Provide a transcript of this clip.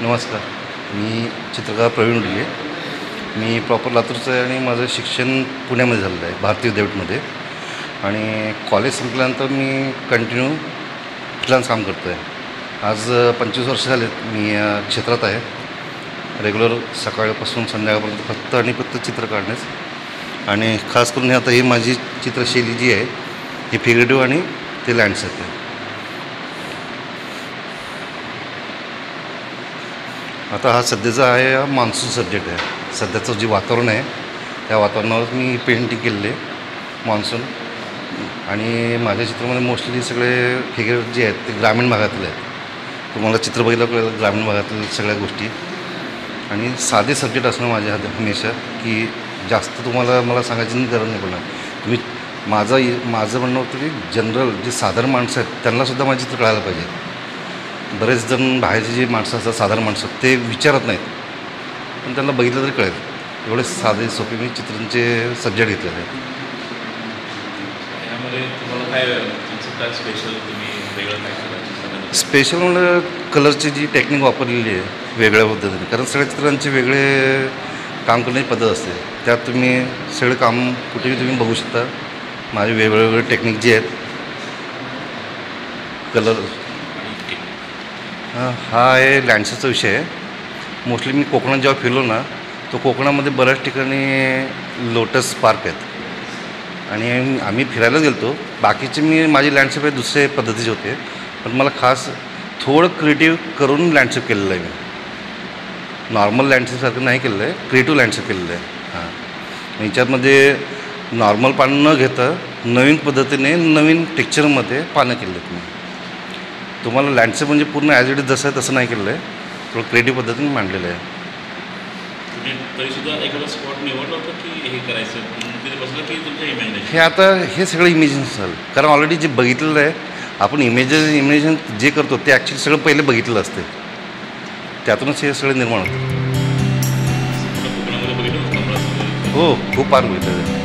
नमस्कार. मी चित्रकार प्रवीण उडगे. मी प्रॉपर लातूरचं आहे आणि माझं शिक्षण पुण्यामध्ये झालेलं आहे, भारतीय विद्यापीठमध्ये. आणि कॉलेज संपल्यानंतर मी कंटिन्यू फ्रीलान्स काम करतो आहे. आज 25 वर्ष झालेत मी या क्षेत्रात आहे. रेग्युलर सकाळपासून संध्याकाळपर्यंत फक्त आणि फक्त चित्र काढण्यास, आणि खास करून आता ही माझी चित्रशैली जी आहे ही फिगरेटिव्ह आणि ते लँडस्केप आहे. आता हा सध्याचा आहे, हा मान्सून सब्जेक्ट आहे. सध्याचं जे वातावरण आहे त्या वातावरणावर मी पेंटिंग केलेले मान्सून. आणि माझ्या चित्रामध्ये मोस्टली सगळे फिगर जे आहेत ते ग्रामीण भागातले आहेत. तुम्हाला चित्र बघितलं कळेल ग्रामीण भागातील सगळ्या गोष्टी. आणि साधे सब्जेक्ट असणं माझ्या हमेशा, की जास्त तुम्हाला मला सांगायची गरज नाही पडणार. तुम्ही माझं म्हणणं होतं की जनरल जे साधारण माणसं आहेत त्यांनासुद्धा माझं चित्र कळायला पाहिजे. बरेच जण बाहेरचे जे माणसं असतात, साधारण माणसं, ते विचारत नाहीत, पण त्यांना बघितलं तरी कळेल. एवढे साधे सोपे मी चित्रांचे सब्जेक्ट घेतलेले आहेत. स्पेशल म्हणजे कलरची जी टेक्निक वापरलेली आहे वेगळ्या पद्धतीने, कारण सगळ्या चित्रांचे वेगळे काम करण्याची पद्धत असते. त्यात तुम्ही सगळे काम कुठेही तुम्ही बघू शकता. माझे वेगवेगळे टेक्निक जे आहेत. कलर हा आहे लँडस्केपचा विषय आहे. मोस्टली मी कोकणात जेव्हा फिरलो ना, तो कोकणामध्ये बऱ्याच ठिकाणी लोटस पार्क आहेत आणि आम्ही फिरायला गेलो. बाकीचे माझे लँडस्केप हे दुसरे पद्धतीचे होते, पण मला खास थोडं क्रिएटिव्ह करून लँडस्केप केलेलं आहे. मी नॉर्मल लँडस्केपसारखं नाही केलेलं आहे, क्रिएटिव्ह लँडस्केप केलेलं आहे. हां, याच्यामध्ये नॉर्मल पानं न घेता नवीन पद्धतीने नवीन टेक्स्चरमध्ये पानं केले आहेत. मी तुम्हाला लँडस्केप म्हणजे पूर्ण ॲज इट इज जसं आहे तसं नाही केलेलं आहे, थोडं क्रिएटिव्ह पद्धतीने मांडलेलं आहे. हे आता हे सगळं इमेजिन झालं, कारण ऑलरेडी जे बघितलेलं आहे आपण इमेजिन जे करतो ते ॲक्च्युली सगळं पहिले बघितलेलं असते, त्यातूनच हे सगळं निर्माण होतं. हो, खूप फार बघितलं आहे.